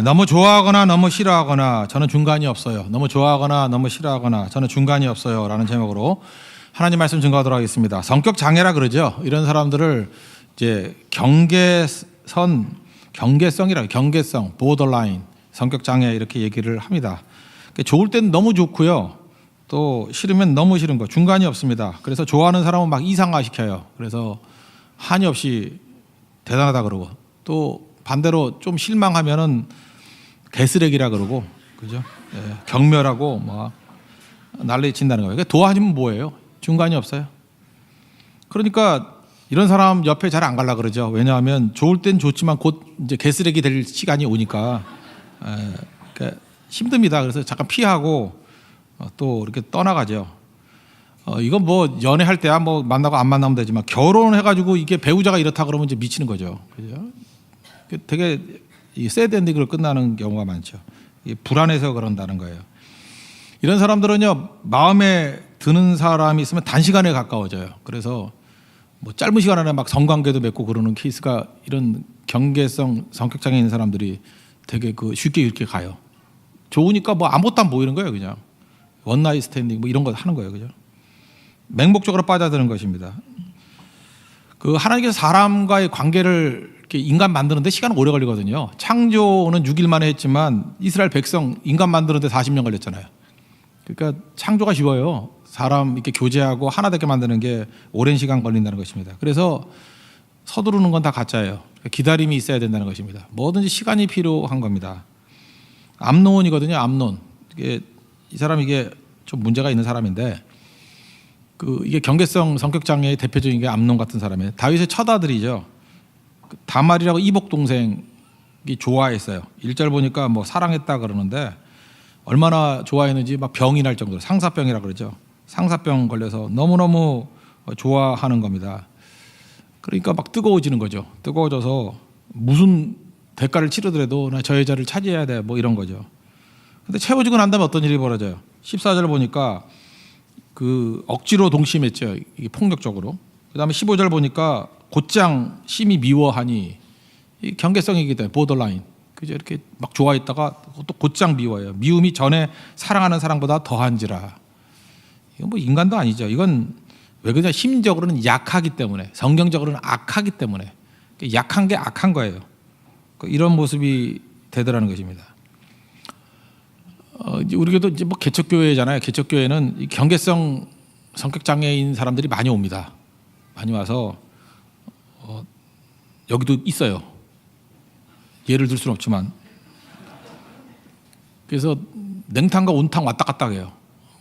너무 좋아하거나 너무 싫어하거나 저는 중간이 없어요. 너무 좋아하거나 너무 싫어하거나 저는 중간이 없어요. 라는 제목으로 하나님 말씀 증거하도록 하겠습니다. 성격 장애라 그러죠. 이런 사람들을 이제 경계성, 보더라인, 성격 장애 이렇게 얘기를 합니다. 좋을 땐 너무 좋고요. 또 싫으면 너무 싫은 거, 중간이 없습니다. 그래서 좋아하는 사람은 막 이상화시켜요. 그래서 한이 없이 대단하다 그러고, 또 반대로 좀 실망하면은 개쓰레기라 그러고, 그죠? 예, 경멸하고 뭐 난리 친다는 거예요. 그러니까 도와주면 뭐예요? 중간이 없어요. 그러니까 이런 사람 옆에 잘 안 가려 그러죠. 왜냐하면 좋을 땐 좋지만 곧 이제 개쓰레기 될 시간이 오니까 그러니까 힘듭니다. 그래서 잠깐 피하고 또 이렇게 떠나가죠. 이건 뭐 연애할 때야 뭐 만나고 안 만나면 되지만 결혼해가지고 이게 배우자가 이렇다 그러면 이제 미치는 거죠. 그죠? 되게 새드 엔딩으로 끝나는 경우가 많죠. 불안해서 그런다는 거예요. 이런 사람들은요, 마음에 드는 사람이 있으면 단시간에 가까워져요. 그래서 뭐 짧은 시간 안에 막 성관계도 맺고 그러는 케이스가, 이런 경계성 성격장애 있는 사람들이 되게 쉽게 이렇게 가요. 좋으니까 뭐 아무것도 안 보이는 거예요. 그냥 원나잇 스탠딩 뭐 이런 거 하는 거예요. 그죠? 맹목적으로 빠져드는 것입니다. 하나님께서 사람과의 관계를 이렇게 인간 만드는데 시간은 오래 걸리거든요. 창조는 6일 만에 했지만 이스라엘 백성 인간 만드는데 40년 걸렸잖아요. 그러니까 창조가 쉬워요. 사람 이렇게 교제하고 하나 되게 만드는 게 오랜 시간 걸린다는 것입니다. 그래서 서두르는 건 다 가짜예요. 기다림이 있어야 된다는 것입니다. 뭐든지 시간이 필요한 겁니다. 암논이거든요. 암논. 이 사람 이게 좀 문제가 있는 사람인데, 이게 경계성 성격 장애의 대표적인 게 암논 같은 사람이에요. 다윗의 첫 아들이죠. 다말이라고 이복 동생이 좋아했어요. 1절 보니까 뭐 사랑했다 그러는데 얼마나 좋아했는지 막 병이 날 정도로, 상사병이라 그러죠. 상사병 걸려서 너무너무 좋아하는 겁니다. 그러니까 막 뜨거워지는 거죠. 뜨거워져서 무슨 대가를 치르더라도 나 저 여자를 차지해야 돼 뭐 이런 거죠. 근데 채워지고 난 다음에 어떤 일이 벌어져요? 14절 보니까 억지로 동심했죠. 이게 폭력적으로. 그 다음에 15절 보니까 곧장 심히 미워하니, 이 경계성이기 때문에 보더라인. 그죠? 이렇게 막 좋아했다가 또 곧장 미워요. 미움이 전에 사랑하는 사랑보다 더한지라. 이건 뭐 인간도 아니죠. 이건 왜 그러냐? 심적으로는 약하기 때문에, 성경적으로는 악하기 때문에, 약한 게 악한 거예요. 이런 모습이 되더라는 것입니다. 우리도 이제 뭐 개척교회잖아요. 개척교회는 이 경계성 성격 장애인 사람들이 많이 옵니다. 많이 와서 여기도 있어요. 예를 들 수는 없지만. 그래서 냉탕과 온탕 왔다 갔다 해요.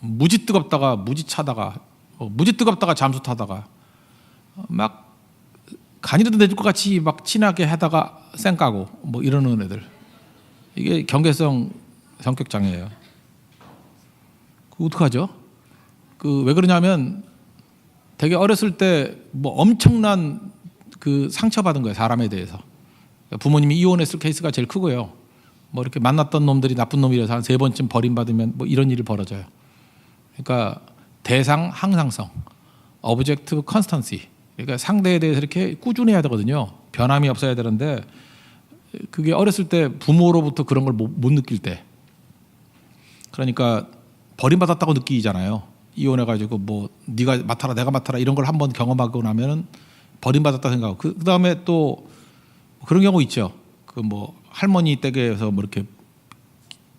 무지 뜨겁다가 무지 차다가, 무지 뜨겁다가 잠수 타다가, 막 간이라도 내줄 것 같이 막 친하게 하다가 쌩 까고 뭐 이러는 애들. 이게 경계성 성격 장애예요. 어떡하죠? 왜 그러냐면 되게 어렸을 때 뭐 엄청난 상처받은 거예요. 사람에 대해서. 부모님이 이혼했을 케이스가 제일 크고요. 뭐 이렇게 만났던 놈들이 나쁜 놈이라서 한 3번쯤 버림받으면 뭐 이런 일이 벌어져요. 그러니까 대상 항상성, objective constancy. 그러니까 상대에 대해서 이렇게 꾸준해야 되거든요. 변함이 없어야 되는데, 그게 어렸을 때 부모로부터 그런 걸 못 느낄 때, 그러니까 버림받았다고 느끼잖아요. 이혼해가지고 뭐 네가 맡아라 내가 맡아라 이런 걸 한번 경험하고 나면은 버림받았다 생각하고, 그 다음에 또 그런 경우 있죠. 뭐 할머니 댁에서 뭐 이렇게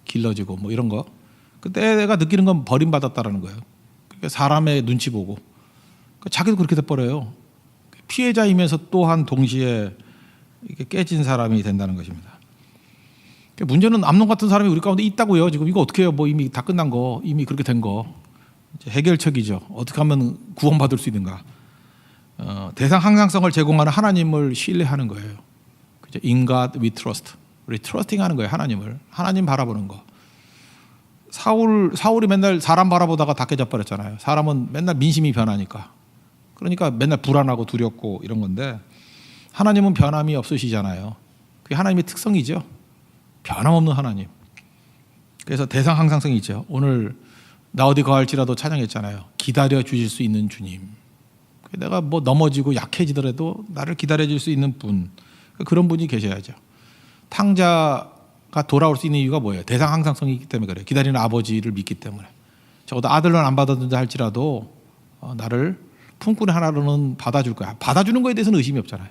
길러지고 뭐 이런 거, 그때 내가 느끼는 건 버림받았다라는 거예요. 그러니까 사람의 눈치 보고, 그러니까 자기도 그렇게 돼버려요. 피해자이면서 또한 동시에 이게 깨진 사람이 된다는 것입니다. 문제는 암론 같은 사람이 우리 가운데 있다고요. 지금 이거 어떻게 해요? 뭐 이미 다 끝난 거, 이미 그렇게 된 거. 해결책이죠. 어떻게 하면 구원받을 수 있는가? 대상 항상성을 제공하는 하나님을 신뢰하는 거예요. 그죠? In God we trust. 우리 트러스팅하는 거예요. 하나님 바라보는 거. 사울이 맨날 사람 바라보다가 다 깨져버렸잖아요. 사람은 맨날 민심이 변하니까. 그러니까 맨날 불안하고 두렵고 이런 건데, 하나님은 변함이 없으시잖아요. 그게 하나님의 특성이죠. 변함없는 하나님. 그래서 대상 항상성이 있죠. 오늘 나 어디 거할지라도 찬양했잖아요. 기다려 주실 수 있는 주님. 내가 뭐 넘어지고 약해지더라도 나를 기다려 줄 수 있는 분, 그런 분이 계셔야죠. 탕자가 돌아올 수 있는 이유가 뭐예요? 대상 항상성이 있기 때문에 그래요. 기다리는 아버지를 믿기 때문에. 적어도 아들은 안 받아준다 할지라도 나를 품꾼의 하나로는 받아줄 거야. 받아주는 거에 대해서는 의심이 없잖아요.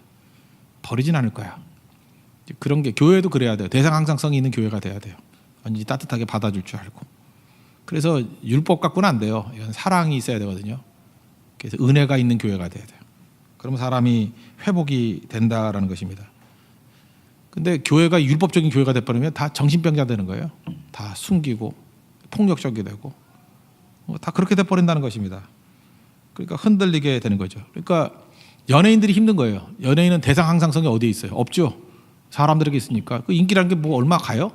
버리진 않을 거야. 그런 게 교회도 그래야 돼요. 대상 항상성이 있는 교회가 돼야 돼요. 완전히 따뜻하게 받아줄 줄 알고. 그래서 율법 갖고는 안 돼요. 이건 사랑이 있어야 되거든요. 그래서 은혜가 있는 교회가 돼야 돼요. 그러면 사람이 회복이 된다라는 것입니다. 근데 교회가 율법적인 교회가 돼버리면 다 정신병자 되는 거예요. 다 숨기고 폭력적이 되고 다 그렇게 돼버린다는 것입니다. 그러니까 흔들리게 되는 거죠. 그러니까 연예인들이 힘든 거예요. 연예인은 대상 항상성이 어디에 있어요? 없죠. 사람들에게 있으니까. 그 인기라는 게 뭐 얼마 가요?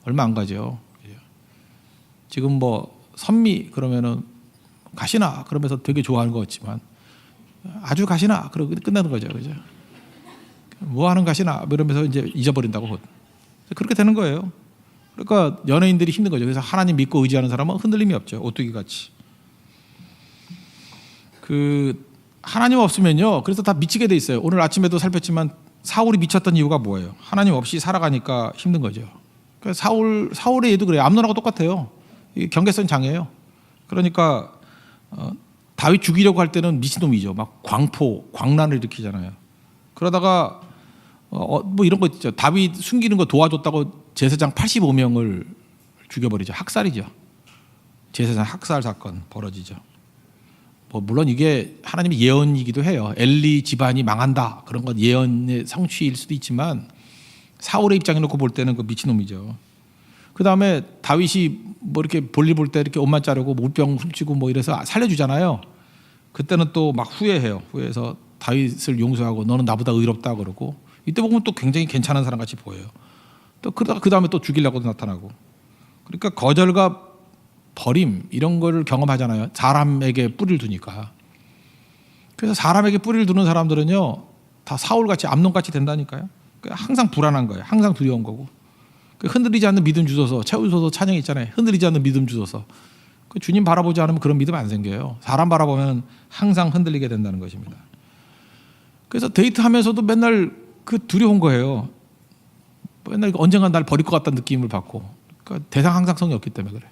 얼마 안 가죠. 지금 뭐 선미 그러면은 가시나 그러면서 되게 좋아하는 것 같지만 아주 가시나 그러고 끝나는 거죠. 그죠? 뭐 하는 가시나 이러면서 이제 잊어버린다고. 그렇게 되는 거예요. 그러니까 연예인들이 힘든 거죠. 그래서 하나님 믿고 의지하는 사람은 흔들림이 없죠. 오뚜기 같이. 하나님 없으면요. 그래서 다 미치게 돼 있어요. 오늘 아침에도 살폈지만 사울이 미쳤던 이유가 뭐예요? 하나님 없이 살아가니까 힘든 거죠. 그러니까 사울의 얘도 그래요. 암논하고 똑같아요. 경계성 장애예요. 그러니까 다윗 죽이려고 할 때는 미친놈이죠. 막 광란을 일으키잖아요. 그러다가 뭐 이런 거 있죠. 다윗 숨기는 거 도와줬다고 제사장 85명을 죽여버리죠. 학살이죠. 제사장 학살 사건 벌어지죠. 뭐 물론 이게 하나님의 예언이기도 해요. 엘리 집안이 망한다. 그런 건 예언의 성취일 수도 있지만 사울의 입장에 놓고 볼 때는 그 미친놈이죠. 그 다음에 다윗이 뭐 이렇게 볼일 볼 때 이렇게 옷만 자르고 물병 훔치고 뭐 이래서 살려주잖아요. 그때는 또 막 후회해요. 후회해서 다윗을 용서하고 너는 나보다 의롭다 그러고 이때 보면 또 굉장히 괜찮은 사람 같이 보여요. 또 그 다음에 또 죽이려고 나타나고. 그러니까 거절과 버림 이런 거를 경험하잖아요. 사람에게 뿌리를 두니까. 그래서 사람에게 뿌리를 두는 사람들은요 다 사울같이 암논같이 된다니까요. 항상 불안한 거예요. 항상 두려운 거고. 흔들리지 않는 믿음 주소서. 채우소서 찬양 있잖아요. 흔들리지 않는 믿음 주소서. 주님 바라보지 않으면 그런 믿음 안 생겨요. 사람 바라보면 항상 흔들리게 된다는 것입니다. 그래서 데이트하면서도 맨날 두려운 거예요. 맨날 언젠가 날 버릴 것 같다는 느낌을 받고. 그러니까 대상 항상성이 없기 때문에 그래.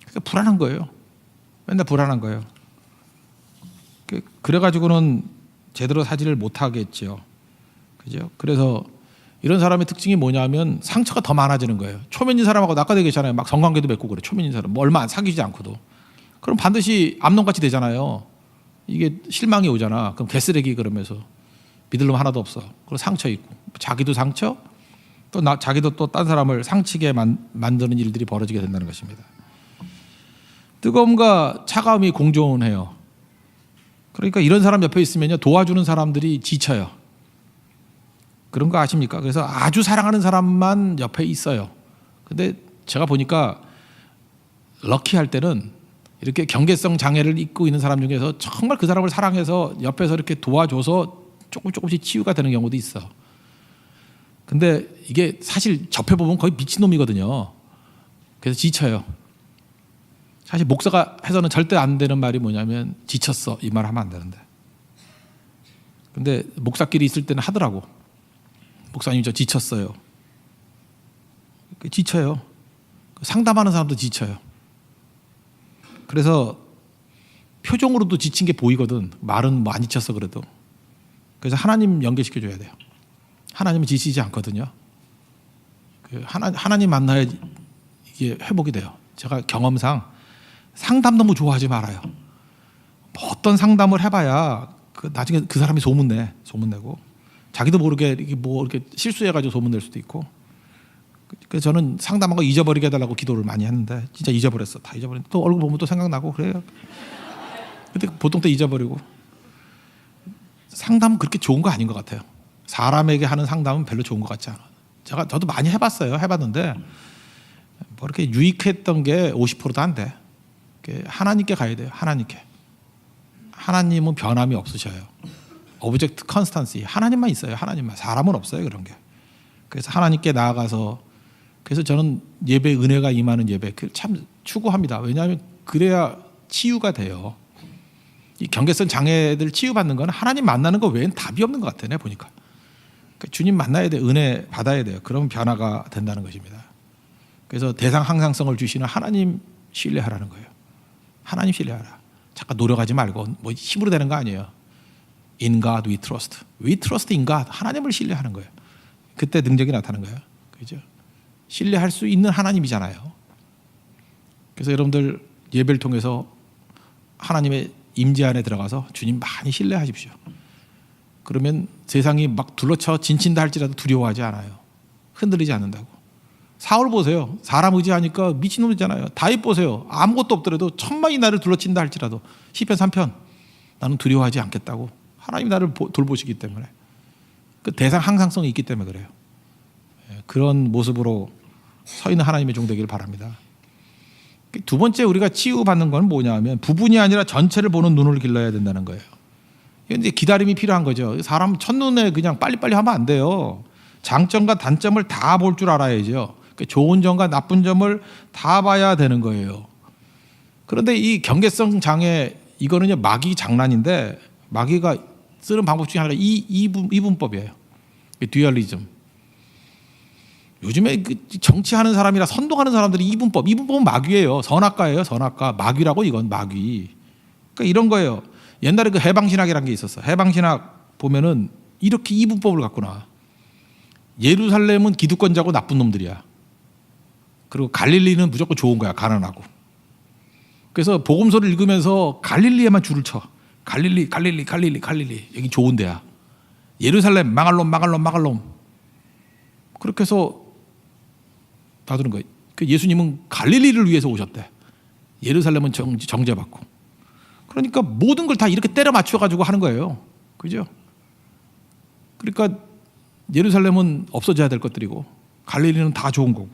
그러니까 불안한 거예요. 맨날 불안한 거예요. 그래가지고는 제대로 사지를 못하겠죠. 그죠? 그래서 이런 사람의 특징이 뭐냐면 상처가 더 많아지는 거예요. 초면인 사람하고 아까도 얘기했잖아요. 막 성관계도 맺고 그래. 초면인 사람. 뭐 얼마 안 사귀지 않고도. 그럼 반드시 암놈같이 되잖아요. 이게 실망이 오잖아. 그럼 개쓰레기 그러면서 믿을 놈 하나도 없어. 그리고 상처 있고. 자기도 상처 또 자기도 또 딴 사람을 상치게 만드는 일들이 벌어지게 된다는 것입니다. 뜨거움과 차가움이 공존해요. 그러니까 이런 사람 옆에 있으면요 도와주는 사람들이 지쳐요. 그런 거 아십니까? 그래서 아주 사랑하는 사람만 옆에 있어요. 근데 제가 보니까 럭키할 때는 이렇게 경계성 장애를 입고 있는 사람 중에서 정말 그 사람을 사랑해서 옆에서 이렇게 도와줘서 조금씩 치유가 되는 경우도 있어. 근데 이게 사실 접해보면 거의 미친놈이거든요. 그래서 지쳐요. 사실 목사가 해서는 절대 안 되는 말이 뭐냐면 지쳤어 이 말 하면 안 되는데. 근데 목사끼리 있을 때는 하더라고. 목사님 저 지쳤어요. 지쳐요. 상담하는 사람도 지쳐요. 그래서 표정으로도 지친 게 보이거든. 말은 뭐 안 지쳤어 그래도. 그래서 하나님 연결시켜줘야 돼요. 하나님은 지치지 않거든요. 하나님 만나야 이게 회복이 돼요. 제가 경험상 상담 너무 좋아하지 말아요. 뭐 어떤 상담을 해봐야 나중에 그 사람이 소문내고 자기도 모르게 이렇게 실수해가지고 소문낼 수도 있고. 그래서 저는 상담하고 잊어버리게 해달라고 기도를 많이 했는데 진짜 잊어버렸어. 다 잊어버렸는데 또 얼굴 보면 또 생각나고 그래요. 근데 보통 또 잊어버리고. 상담은 그렇게 좋은 거 아닌 것 같아요. 사람에게 하는 상담은 별로 좋은 것 같지 않아. 저도 많이 해봤어요. 해봤는데 뭐 이렇게 유익했던 게 50%도 안 돼. 하나님께 가야 돼요. 하나님께. 하나님은 변함이 없으셔요. 오브젝트 컨스탄시 하나님만 있어요. 하나님만. 사람은 없어요. 그런 게. 그래서 하나님께 나아가서 그래서 저는 예배 은혜가 임하는 예배 참 추구합니다. 왜냐하면 그래야 치유가 돼요. 이 경계성 장애들 치유받는 건 하나님 만나는 거 외엔 답이 없는 것 같아요. 내가 보니까. 주님 만나야 돼. 은혜 받아야 돼요. 그럼 변화가 된다는 것입니다. 그래서 대상 항상성을 주시는 하나님 신뢰하라는 거예요. 하나님 신뢰하라. 잠깐 노력하지 말고 뭐 힘으로 되는 거 아니에요. In God we trust. We trust in God. 하나님을 신뢰하는 거예요. 그때 능력이 나타나는 거예요. 그죠? 신뢰할 수 있는 하나님이잖아요. 그래서 여러분들 예배를 통해서 하나님의 임재 안에 들어가서 주님 많이 신뢰하십시오. 그러면 세상이 막 둘러쳐 진친다 할지라도 두려워하지 않아요. 흔들리지 않는다고. 사울 보세요. 사람 의지하니까 미친놈이잖아요. 다윗 보세요. 아무것도 없더라도 천만이 나를 둘러친다 할지라도 시편 3편 나는 두려워하지 않겠다고. 하나님이 나를 돌보시기 때문에. 그 대상 항상성이 있기 때문에 그래요. 그런 모습으로 서 있는 하나님의 종 되기를 바랍니다. 두 번째 우리가 치유받는 건 뭐냐 하면 부분이 아니라 전체를 보는 눈을 길러야 된다는 거예요. 이제 기다림이 필요한 거죠. 사람 첫눈에 그냥 빨리빨리 하면 안 돼요. 장점과 단점을 다 볼 줄 알아야죠. 좋은 점과 나쁜 점을 다 봐야 되는 거예요. 그런데 이 경계성 장애 이거는요 마귀 장난인데 마귀가 쓰는 방법 중에 하나가 이분법이에요. 듀얼리즘. 요즘에 정치하는 사람이나 선동하는 사람들이 이분법은 마귀예요. 선악과예요. 선악과. 마귀라고 이건 마귀. 그러니까 이런 거예요. 옛날에 그 해방신학이라는 게 있었어. 해방신학 보면은 이렇게 이분법을 갖고 나와. 예루살렘은 기득권자고 나쁜 놈들이야. 그리고 갈릴리는 무조건 좋은 거야. 가난하고. 그래서 복음서를 읽으면서 갈릴리에만 줄을 쳐. 갈릴리. 여기 좋은 데야. 예루살렘 망할 놈. 그렇게 해서 놔두는 거예요. 예수님은 갈릴리를 위해서 오셨대. 예루살렘은 정죄받고. 그러니까 모든 걸 다 이렇게 때려 맞춰가지고 하는 거예요. 그죠? 그러니까 예루살렘은 없어져야 될 것들이고 갈릴리는 다 좋은 거고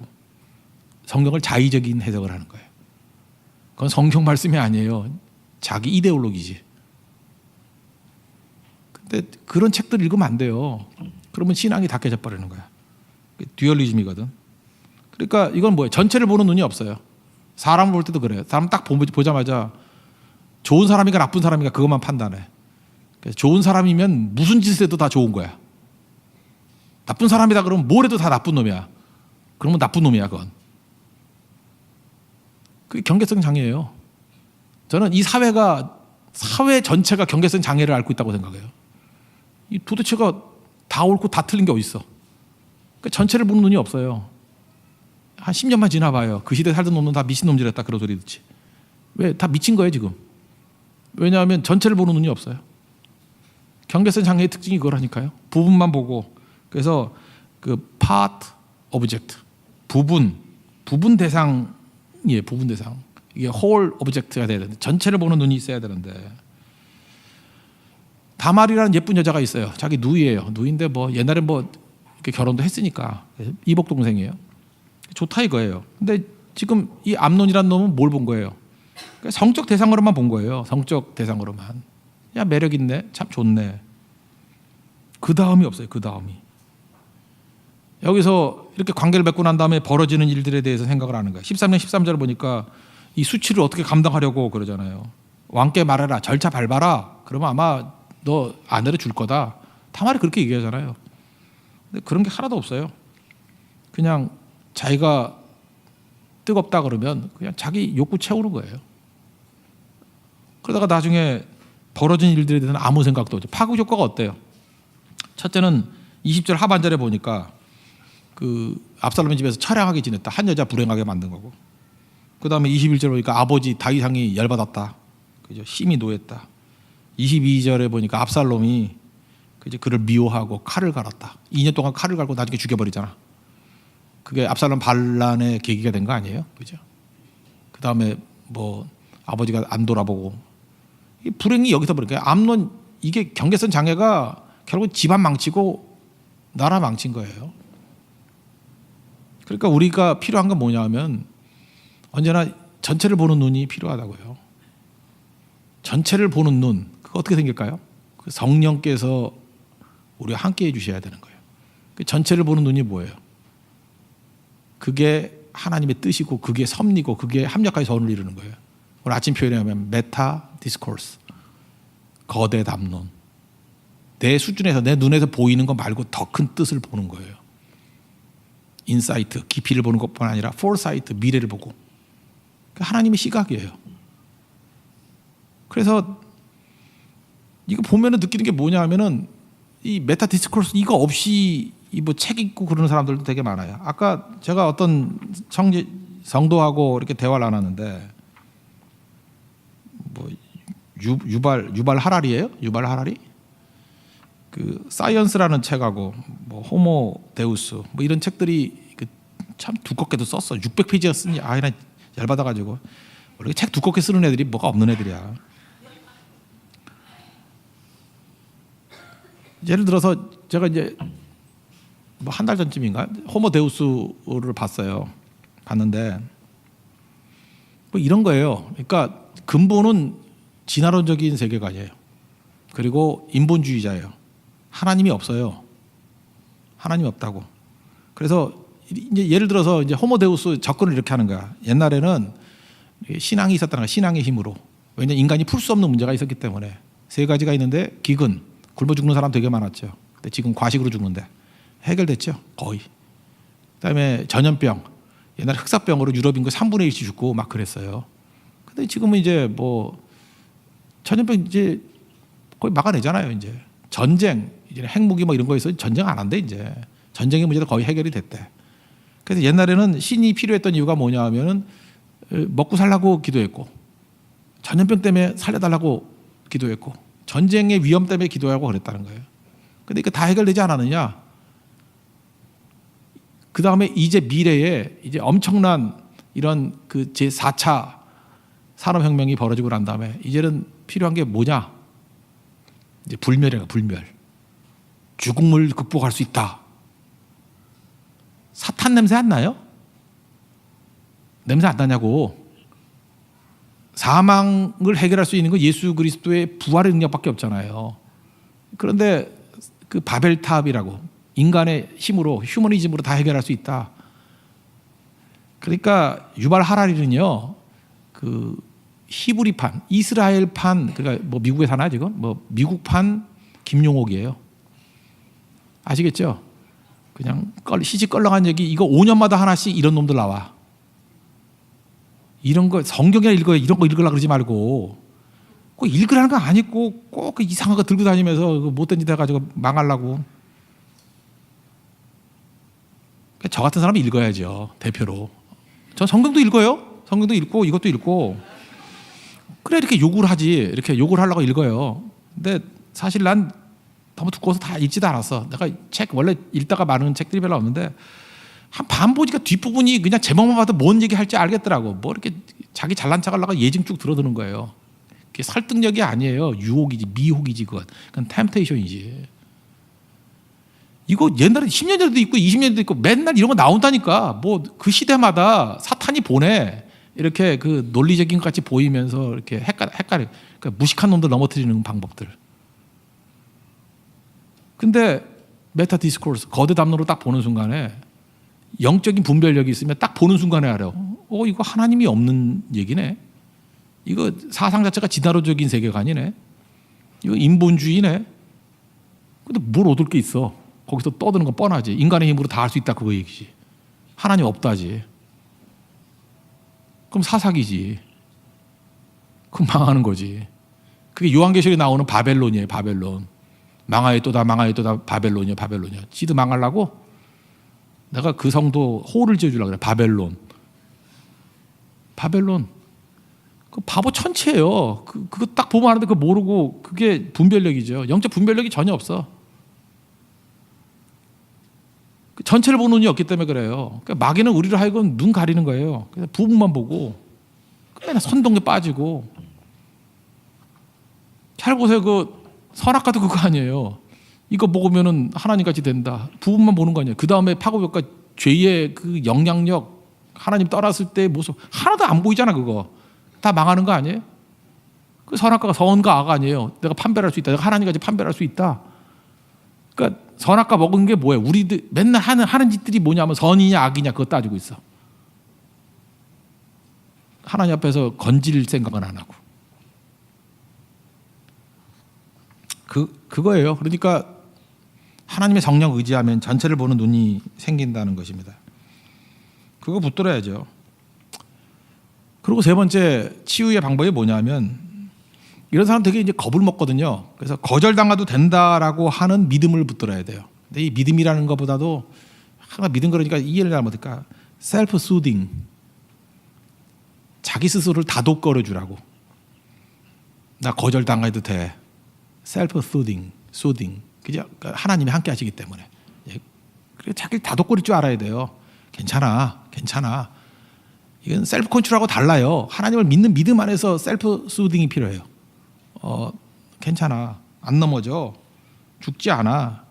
성경을 자의적인 해석을 하는 거예요. 그건 성경 말씀이 아니에요. 자기 이데올로기지. 근데 그런 책들 읽으면 안 돼요. 그러면 신앙이 다 깨져버리는 거야. 듀얼리즘이거든. 그러니까 이건 뭐예요? 전체를 보는 눈이 없어요. 사람을 볼 때도 그래요. 사람 딱 보자마자 좋은 사람인가 나쁜 사람인가 그것만 판단해. 그래서 좋은 사람이면 무슨 짓을 해도 다 좋은 거야. 나쁜 사람이다 그러면 뭘 해도 다 나쁜 놈이야. 그러면 나쁜 놈이야 그건. 그게 경계성 장애예요. 저는 이 사회 전체가 경계성 장애를 앓고 있다고 생각해요. 이 도대체가 다 옳고 다 틀린 게 어디 있어. 그러니까 전체를 보는 눈이 없어요. 한 10년만 지나봐요. 그 시대에 살던 놈은 다 미친놈들이었다 그런 소리 듣지. 왜? 다 미친 거예요 지금. 왜냐하면 전체를 보는 눈이 없어요. 경계성 장애의 특징이 그거라니까요. 부분만 보고. 그래서 그 part object 부분 대상이에요. 부분 대상. 이게 whole object가 돼야 되는데 전체를 보는 눈이 있어야 되는데 다말이라는 예쁜 여자가 있어요. 자기 누이예요. 누이인데 뭐 옛날에 뭐 이렇게 결혼도 했으니까 이복 동생이에요. 좋다 이거예요. 근데 지금 이 암논이라는 놈은 뭘 본 거예요? 성적 대상으로만 본 거예요. 성적 대상으로만. 야 매력 있네. 참 좋네. 그 다음이 없어요. 그 다음이. 여기서 이렇게 관계를 맺고 난 다음에 벌어지는 일들에 대해서 생각을 하는 거예요. 13년 13절을 보니까 이 수치를 어떻게 감당하려고 그러잖아요. 왕께 말해라. 절차 밟아라. 그러면 아마 너 아내를 줄 거다. 다말이 그렇게 얘기하잖아요. 근데 그런 게 하나도 없어요. 그냥 자기가 뜨겁다 그러면 그냥 자기 욕구 채우는 거예요. 그러다가 나중에 벌어진 일들에 대해서는 아무 생각도 없죠. 파급 효과가 어때요? 첫째는 20절 하반절에 보니까 그 압살롬의 집에서 처량하게 지냈다. 한 여자 불행하게 만든 거고. 그 다음에 21절 보니까 아버지 다윗왕이 열받았다. 그죠? 심히 노했다. 22절에 보니까 압살롬이 그를 미워하고 칼을 갈았다. 2년 동안 칼을 갈고 나중에 죽여버리잖아. 그게 압살롬 반란의 계기가 된 거 아니에요? 그죠? 그 다음에 뭐 아버지가 안 돌아보고 이 불행이 여기서 보니까 암논 이게 경계선 장애가 결국 집안 망치고 나라 망친 거예요. 그러니까 우리가 필요한 건 뭐냐면 언제나 전체를 보는 눈이 필요하다고요. 전체를 보는 눈, 그거 어떻게 생길까요? 그 성령께서 우리와 함께 해주셔야 되는 거예요. 그 전체를 보는 눈이 뭐예요? 그게 하나님의 뜻이고 그게 섭리고 그게 합력하여 선을 이루는 거예요. 오늘 아침 표현에 하면 메타 디스코스, 거대 담론. 내 수준에서 내 눈에서 보이는 거 말고 더 큰 뜻을 보는 거예요. 인사이트, 깊이를 보는 것뿐 아니라 포사이트, 미래를 보고. 하나님의 시각이에요. 그래서 이거 보면은 느끼는 게 뭐냐 하면은 이 메타 디스코스 이거 없이 뭐 책 읽고 그러는 사람들도 되게 많아요. 아까 제가 어떤 성도하고 이렇게 대화를 나눴는데 뭐 유발 하라리예요? 유발 하라리? 그 사이언스라는 책하고 뭐 호모 데우스 뭐 이런 책들이 참 두껍게도 썼어. 600페이지가 쓰니 나 열받아가지고 원래 책 두껍게 쓰는 애들이 뭐가 없는 애들이야. 예를 들어서 제가 이제 뭐 한 달 전쯤인가 호모 데우스를 봤는데 뭐 이런 거예요. 그러니까 근본은 진화론적인 세계관이에요. 그리고 인본주의자예요. 하나님이 없어요. 하나님이 없다고. 그래서 이제 예를 들어서 이제 호모 데우스 접근을 이렇게 하는 거야. 옛날에는 신앙이 있었다는 거야. 신앙의 힘으로. 왜냐하면 인간이 풀 수 없는 문제가 있었기 때문에. 세 가지가 있는데 기근, 굶어 죽는 사람 되게 많았죠. 근데 지금 과식으로 죽는데 해결됐죠. 거의. 그다음에 전염병. 옛날에 흑사병으로 유럽 인구 3분의 1씩 죽고 막 그랬어요. 근데 지금은 이제 뭐 전염병 이제 거의 막아내잖아요. 이제 전쟁, 이제 핵무기 뭐 이런 거에서 전쟁 안 한대 이제. 전쟁의 문제도 거의 해결이 됐대. 그래서 옛날에는 신이 필요했던 이유가 뭐냐 하면은 먹고 살라고 기도했고 전염병 때문에 살려달라고 기도했고 전쟁의 위험 때문에 기도하고 그랬다는 거예요. 근데 이게 다 해결되지 않았느냐? 그 다음에 이제 미래에 이제 엄청난 이런 그 제4차 산업혁명이 벌어지고 난 다음에 이제는 필요한 게 뭐냐? 이제 불멸이야, 불멸. 죽음을 극복할 수 있다. 사탄 냄새 안 나요? 냄새 안 나냐고. 사망을 해결할 수 있는 건 예수 그리스도의 부활의 능력밖에 없잖아요. 그런데 그 바벨탑이라고 인간의 힘으로 휴머니즘으로 다 해결할 수 있다. 그러니까 유발 하라리는요. 그 히브리판, 이스라엘판, 그러니까 뭐 미국에 사나 지금? 뭐 미국판 김용옥이에요. 아시겠죠? 그냥 시집 껄렁한 얘기 이거 5년마다 하나씩 이런 놈들 나와. 이런 거 성경이나 읽어요. 이런 거 읽으려고 그러지 말고 꼭 읽으라는 거 아니고 꼭 그 이상한 거 들고 다니면서 못된 짓 해가지고 망하려고. 저 같은 사람이 읽어야죠. 대표로. 전 성경도 읽어요. 성경도 읽고 이것도 읽고. 그래 이렇게 욕을 하지. 이렇게 욕을 하려고 읽어요. 근데 사실 난 너무 두꺼워서 다 읽지도 않았어. 내가 책 원래 읽다가 많은 책들이 별로 없는데 한 반 보니까 뒷부분이 그냥 제목만 봐도 뭔 얘기 할지 알겠더라고. 뭐 이렇게 자기 잘난 척 하려고 예증 쭉 들어드는 거예요. 그게 설득력이 아니에요. 유혹이지, 미혹이지 그건. 그건 템테이션이지. 이거 옛날에 10년 전에도 있고 20년 전에도 있고 맨날 이런 거 나온다니까. 뭐 그 시대마다 사탄이 보내. 이렇게 그 논리적인 것 같이 보이면서 이렇게 그러니까 무식한 놈들 넘어뜨리는 방법들. 근데 메타 디스코스 거대 담론으로 딱 보는 순간에 영적인 분별력이 있으면 딱 보는 순간에 알아요. 이거 하나님이 없는 얘기네. 이거 사상 자체가 진화론적인 세계관이네. 이거 인본주의네. 근데 뭘 얻을 게 있어? 거기서 떠드는 건 뻔하지. 인간의 힘으로 다 할 수 있다 그거 얘기지. 하나님 없다지. 그럼 사사기지. 그럼 망하는 거지. 그게 요한계시록에 나오는 바벨론이에요. 바벨론. 망하였도다 망하였도다 바벨론이야 바벨론이야. 지도 망하려고? 내가 그 성도 호를 지어주려고 그래. 바벨론. 바벨론. 그 바보 천체예요. 그거 딱 보면 아는데 그거 모르고 그게 분별력이죠. 영적 분별력이 전혀 없어. 전체를 보는 눈이 없기 때문에 그래요. 그러니까 마귀는 우리를 하여금 눈 가리는 거예요. 그래서 부분만 보고 그냥 선동에 빠지고. 잘 보세요. 그 선악과도 그거 아니에요. 이거 먹으면은 하나님같이 된다. 부분만 보는 거 아니에요. 그 다음에 파고벽과 죄의 그 영향력, 하나님 떠났을 때의 모습 하나도 안 보이잖아. 그거 다 망하는 거 아니에요? 그 선악과가 선과 악 아니에요. 내가 판별할 수 있다. 내가 하나님까지 판별할 수 있다. 그러니까 선악과 먹은 게 뭐예요? 우리들 맨날 하는 짓들이 뭐냐면 선이냐 악이냐 그거 따지고 있어. 하나님 앞에서 건질 생각은 안 하고. 그거예요. 그러니까 하나님의 성령 의지하면 전체를 보는 눈이 생긴다는 것입니다. 그거 붙들어야죠. 그리고 세 번째 치유의 방법이 뭐냐면 이런 사람 되게 이제 겁을 먹거든요. 그래서 거절당해도 된다라고 하는 믿음을 붙들어야 돼요. 근데 이 믿음이라는 것보다도 항상 믿음 그러니까 이해를 잘 못할까? 셀프 수딩, 자기 스스로를 다독거려 주라고. 나 거절당해도 돼. 셀프 수딩. 그죠? 그러니까 하나님이 함께 하시기 때문에. 그래서 자기를 다독거릴 줄 알아야 돼요. 괜찮아. 이건 셀프 컨트롤하고 달라요. 하나님을 믿는 믿음 안에서 셀프 수딩이 필요해요. 괜찮아. 안 넘어져. 죽지 않아.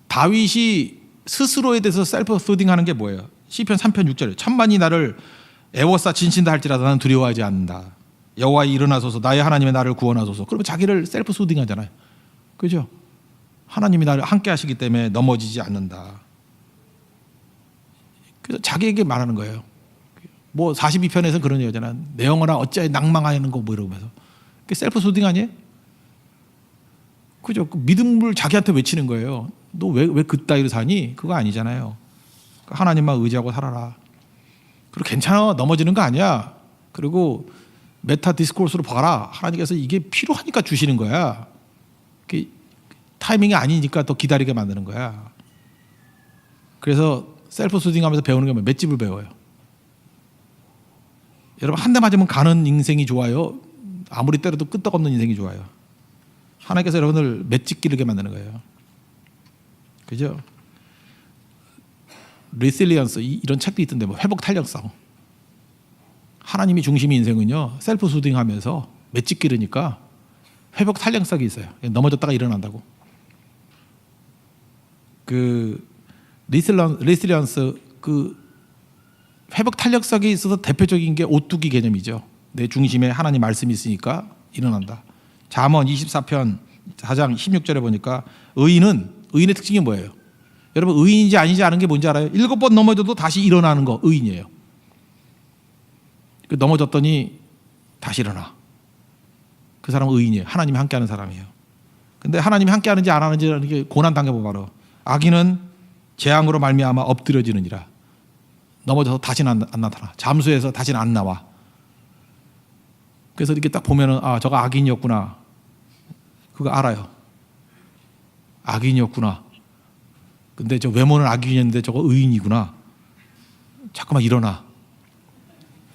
다윗이 스스로에 대해서 셀프 수딩하는 게 뭐예요? 시편 3편 6절에 천만이 나를 애워싸 진친다 할지라도 나는 두려워하지 않는다. 여호와 일어나소서 나의 하나님의 나를 구원하소서. 그러면 자기를 셀프 수딩하잖아요. 그죠? 하나님이 나를 함께 하시기 때문에 넘어지지 않는다. 그래서 자기에게 말하는 거예요. 뭐 42편에서 그런 얘기잖아. 내 영혼아 어찌하여 낭망하는 거 뭐 이러면서. 그게 셀프 수딩 아니에요? 그죠? 그 믿음을 자기한테 외치는 거예요. 너 왜 그따위로 사니? 그거 아니잖아요. 하나님만 의지하고 살아라. 그리고 괜찮아. 넘어지는 거 아니야. 그리고 메타 디스코스로 봐라. 하나님께서 이게 필요하니까 주시는 거야. 타이밍이 아니니까 더 기다리게 만드는 거야. 그래서 셀프 수딩하면서 배우는 게 뭐예요? 맷집을 배워요. 여러분 한 대 맞으면 가는 인생이 좋아요? 아무리 때려도 끄떡없는 인생이 좋아요? 하나님께서 여러분을 맷집 기르게 만드는 거예요. 그죠? 리실리언스 이런 책도 있던데 뭐 회복 탄력성. 하나님이 중심인 인생은요 셀프 수딩하면서 맷집 기르니까 회복 탄력성이 있어요. 넘어졌다가 일어난다고. 그 리실리언스 그 회복 탄력성이 있어서 대표적인 게 오뚜기 개념이죠. 내 중심에 하나님 말씀이 있으니까 일어난다. 잠언 24편 4장 16절에 보니까 의인의 특징이 뭐예요? 여러분 의인인지 아닌지 아는 게 뭔지 알아요? 7번 넘어져도 다시 일어나는 거 의인이에요. 넘어졌더니 다시 일어나. 그 사람은 의인이에요. 하나님이 함께하는 사람이에요. 근데 하나님이 함께하는지 안 하는지라는 게 고난 당해보면 바로 악인은 재앙으로 말미암아 엎드려지느니라. 넘어져서 다시는 안 나타나. 잠수해서 다시는 안 나와. 그래서 이렇게 딱 보면은 저거 악인이었구나. 그거 알아요. 악인이었구나. 근데 저 외모는 악인이었는데 저거 의인이구나. 자꾸만 일어나.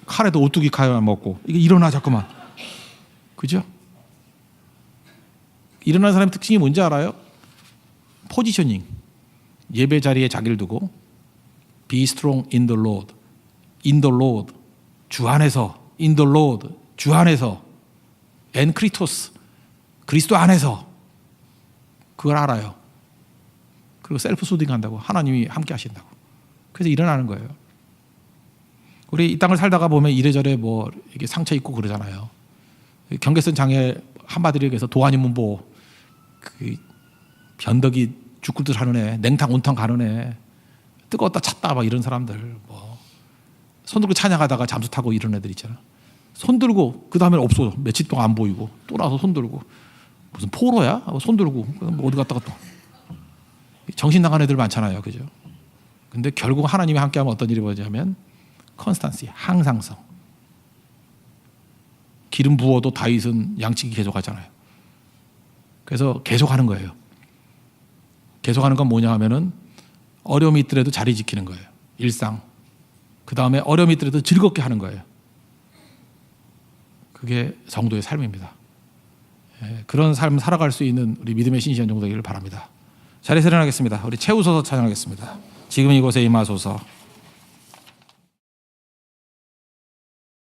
칼에도 오뚜기 칼 먹고 이게 일어나 자꾸만. 그죠? 일어나는 사람의 특징이 뭔지 알아요? 포지셔닝. 예배 자리에 자기를 두고 Be strong in the Lord. In the Lord. 주 안에서. In the Lord. 주 안에서. En Christos. 그리스도 안에서. 그걸 알아요. 그리고 셀프 수딩 한다고. 하나님이 함께 하신다고. 그래서 일어나는 거예요. 우리 이 땅을 살다가 보면 이래저래 뭐 이게 상처 있고 그러잖아요. 경계선 장애 한마디로 얘기해서 도안이문보 그 변덕이 죽을 듯 하는 애, 냉탕 온탕 가는 애, 뜨거웠다 찼다 막 이런 사람들, 뭐 손 들고 찬양하다가 잠수 타고 이런 애들 있잖아. 손 들고 그 다음에는 없어. 며칠 동안 안 보이고 또 나서 손 들고 무슨 포로야? 손 들고 뭐 어디 갔다가 또 정신 나간 애들 많잖아요, 그죠? 근데 결국 하나님이 함께하면 어떤 일이 벌어지냐면 컨스탄시, 항상성. 기름 부어도 다윗은 양치기 계속하잖아요. 그래서 계속하는 거예요. 계속하는 건 뭐냐 하면은 어려움이 있더라도 자리 지키는 거예요. 일상. 그 다음에 어려움이 있더라도 즐겁게 하는 거예요. 그게 성도의 삶입니다. 그런 삶을 살아갈 수 있는 우리 믿음의 신시한 정도 되기를 바랍니다. 자리에서 일어나겠습니다. 우리 채우소서 찬양하겠습니다. 지금 이곳에 임하소서.